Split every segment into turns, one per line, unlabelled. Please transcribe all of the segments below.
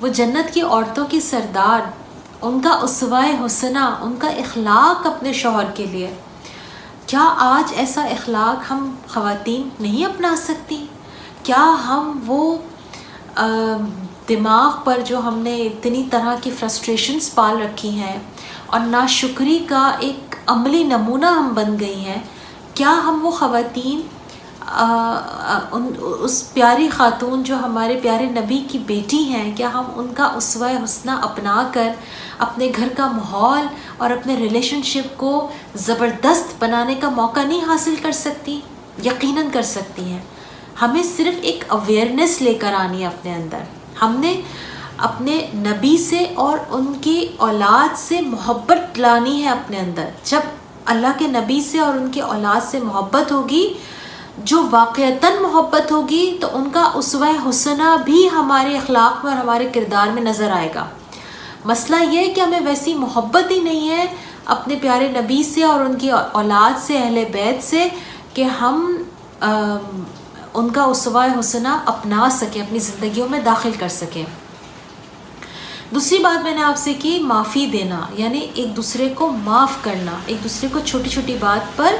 وہ جنت کی عورتوں کی سردار، ان کا اسوہ حسنہ، ان کا اخلاق اپنے شوہر کے لیے. کیا آج ایسا اخلاق ہم خواتین نہیں اپنا سکتی؟ کیا ہم وہ دماغ پر جو ہم نے اتنی طرح کی فرسٹریشنز پال رکھی ہیں اور ناشکری کا ایک عملی نمونہ ہم بن گئی ہیں، کیا ہم وہ خواتین اس پیاری خاتون جو ہمارے پیارے نبی کی بیٹی ہیں، کیا ہم ان کا اسوہ حسنہ اپنا کر اپنے گھر کا ماحول اور اپنے ریلیشن شپ کو زبردست بنانے کا موقع نہیں حاصل کر سکتی؟ یقیناً کر سکتی ہیں. ہمیں صرف ایک اویئرنیس لے کر آنی ہے اپنے اندر. ہم نے اپنے نبی سے اور ان کی اولاد سے محبت لانی ہے اپنے اندر. جب اللہ کے نبی سے اور ان کی اولاد سے محبت ہوگی، جو واقعتاً محبت ہوگی، تو ان کا اسوہ حسنہ بھی ہمارے اخلاق میں اور ہمارے کردار میں نظر آئے گا. مسئلہ یہ ہے کہ ہمیں ویسی محبت ہی نہیں ہے اپنے پیارے نبی سے اور ان کی اولاد سے، اہل بیت سے، کہ ہم ان کا اسوہ حسنہ اپنا سکیں، اپنی زندگیوں میں داخل کر سکیں. دوسری بات میں نے آپ سے کی معافی دینا، یعنی ایک دوسرے کو معاف کرنا، ایک دوسرے کو چھوٹی چھوٹی بات پر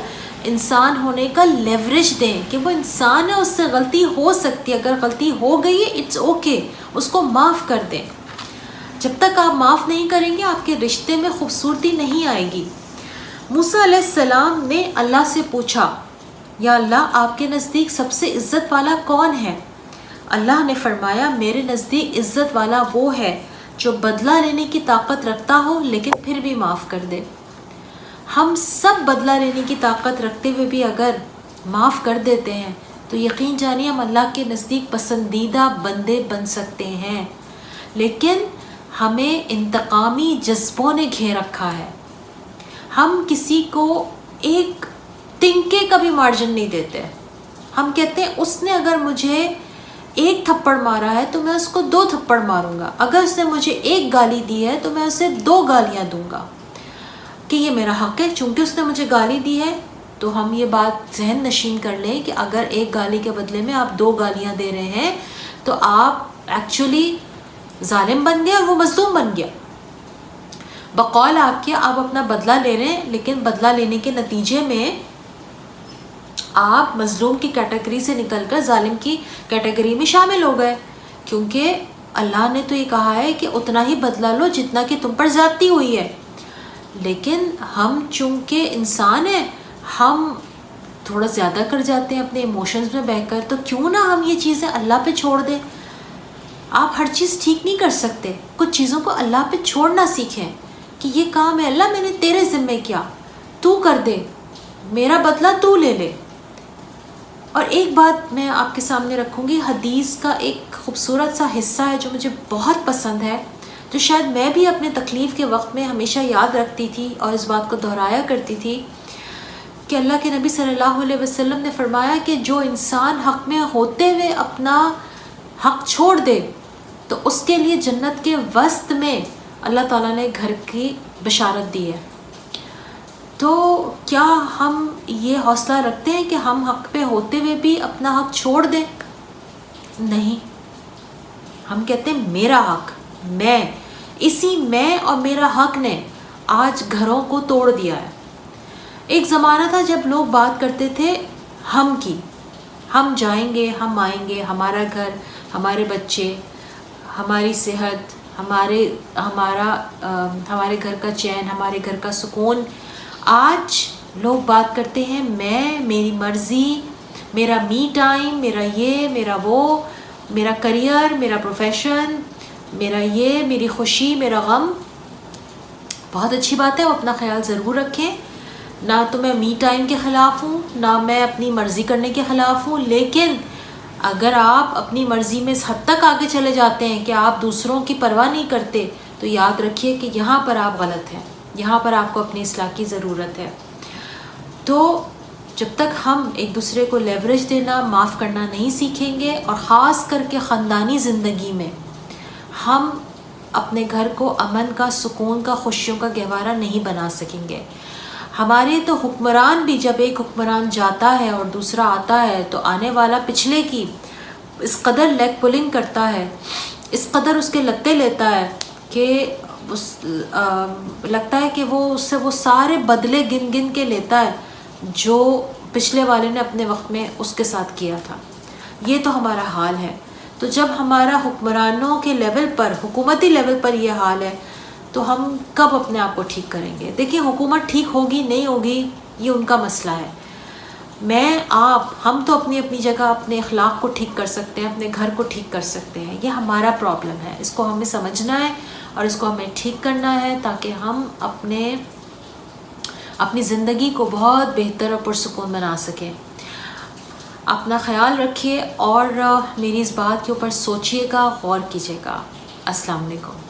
انسان ہونے کا لیوریج دیں کہ وہ انسان ہے، اس سے غلطی ہو سکتی ہے، اگر غلطی ہو گئی ہے اٹس اوکے، اس کو معاف کر دیں. جب تک آپ معاف نہیں کریں گے آپ کے رشتے میں خوبصورتی نہیں آئے گی. موسیٰ علیہ السلام نے اللہ سے پوچھا، یا اللہ آپ کے نزدیک سب سے عزت والا کون ہے؟ اللہ نے فرمایا، میرے نزدیک عزت والا وہ ہے جو بدلہ لینے کی طاقت رکھتا ہو لیکن پھر بھی معاف کر دے. ہم سب بدلہ لینے کی طاقت رکھتے ہوئے بھی اگر معاف کر دیتے ہیں تو یقین جانیے ہم اللہ کے نزدیک پسندیدہ بندے بن سکتے ہیں. لیکن ہمیں انتقامی جذبوں نے گھیر رکھا ہے. ہم کسی کو ایک تنکے کا بھی مارجن نہیں دیتے. ہم کہتے ہیں اس نے اگر مجھے ایک تھپڑ مارا ہے تو میں اس کو 2 تھپڑ ماروں گا، اگر اس نے مجھے ایک گالی دی ہے تو میں اسے 2 گالیاں دوں گا، کہ یہ میرا حق ہے چونکہ اس نے مجھے گالی دی ہے. تو ہم یہ بات ذہن نشین کر لیں کہ اگر ایک گالی کے بدلے میں آپ 2 گالیاں دے رہے ہیں تو آپ ایکچولی ظالم بن گیا اور وہ مظلوم بن گیا. بقول آپ کے آپ اپنا بدلہ لے رہے ہیں، لیکن بدلہ لینے کے نتیجے میں آپ مظلوم کی کیٹیگری سے نکل کر ظالم کی کیٹیگری میں شامل ہو گئے، کیونکہ اللہ نے تو یہ کہا ہے کہ اتنا ہی بدلہ لو جتنا کہ تم پر زیادتی ہوئی ہے. لیکن ہم چونکہ انسان ہیں، ہم تھوڑا زیادہ کر جاتے ہیں اپنے ایموشنز میں بہہ کر. تو کیوں نہ ہم یہ چیزیں اللہ پہ چھوڑ دیں. آپ ہر چیز ٹھیک نہیں کر سکتے، کچھ چیزوں کو اللہ پہ چھوڑنا سیکھیں کہ یہ کام ہے اللہ میں نے تیرے ذمے کیا، تو کر دے، میرا بدلہ تو لے لے. اور ایک بات میں آپ کے سامنے رکھوں گی، حدیث کا ایک خوبصورت سا حصہ ہے جو مجھے بہت پسند ہے، جو شاید میں بھی اپنے تکلیف کے وقت میں ہمیشہ یاد رکھتی تھی اور اس بات کو دہرایا کرتی تھی، کہ اللہ کے نبی صلی اللہ علیہ وسلم نے فرمایا کہ جو انسان حق میں ہوتے ہوئے اپنا حق چھوڑ دے تو اس کے لیے جنت کے وسط میں اللہ تعالیٰ نے گھر کی بشارت دی ہے. تو کیا ہم یہ حوصلہ رکھتے ہیں کہ ہم حق پہ ہوتے ہوئے بھی اپنا حق چھوڑ دیں؟ نہیں. ہم کہتے ہیں میرا حق، میں، اسی میں اور میرا حق نے آج گھروں کو توڑ دیا ہے. ایک زمانہ تھا جب لوگ بات کرتے تھے ہم کی، ہم جائیں گے، ہم آئیں گے، ہمارا گھر، ہمارے بچے، ہماری صحت، ہمارے گھر کا چین، ہمارے گھر کا سکون. آج لوگ بات کرتے ہیں میں، میری مرضی، میرا می ٹائم، میرا یہ، میرا وہ، میرا کریئر، میرا پروفیشن، میرا یہ، میری خوشی، میرا غم. بہت اچھی بات ہے، وہ اپنا خیال ضرور رکھیں. نہ تو میں می ٹائم کے خلاف ہوں، نہ میں اپنی مرضی کرنے کے خلاف ہوں. لیکن اگر آپ اپنی مرضی میں اس حد تک آگے چلے جاتے ہیں کہ آپ دوسروں کی پرواہ نہیں کرتے تو یاد رکھیے کہ یہاں پر آپ غلط ہیں، یہاں پر آپ کو اپنی اصلاح کی ضرورت ہے. تو جب تک ہم ایک دوسرے کو لیوریج دینا، معاف کرنا نہیں سیکھیں گے، اور خاص کر کے خاندانی زندگی میں ہم اپنے گھر کو امن کا، سکون کا، خوشیوں کا گہوارہ نہیں بنا سکیں گے. ہمارے تو حکمران بھی جب ایک حکمران جاتا ہے اور دوسرا آتا ہے تو آنے والا پچھلے کی اس قدر لیگ پولنگ کرتا ہے اس قدر اس کے لتے لیتا ہے کہ لگتا ہے کہ وہ اس سے وہ سارے بدلے گن گن کے لیتا ہے جو پچھلے والے نے اپنے وقت میں اس کے ساتھ کیا تھا۔ یہ تو ہمارا حال ہے۔ تو جب ہمارا حکمرانوں کے لیول پر، حکومتی لیول پر یہ حال ہے تو ہم کب اپنے آپ کو ٹھیک کریں گے؟ دیکھیں حکومت ٹھیک ہوگی نہیں ہوگی یہ ان کا مسئلہ ہے، ہم تو اپنی اپنی جگہ اپنے اخلاق کو ٹھیک کر سکتے ہیں، اپنے گھر کو ٹھیک کر سکتے ہیں۔ یہ ہمارا پرابلم ہے، اس کو ہمیں سمجھنا ہے اور اس کو ہمیں ٹھیک کرنا ہے تاکہ ہم اپنی زندگی کو بہت بہتر اور پرسکون بنا سکیں۔ اپنا خیال رکھیے اور میری اس بات کے اوپر سوچیے گا، غور کیجیے گا۔ السلام علیکم۔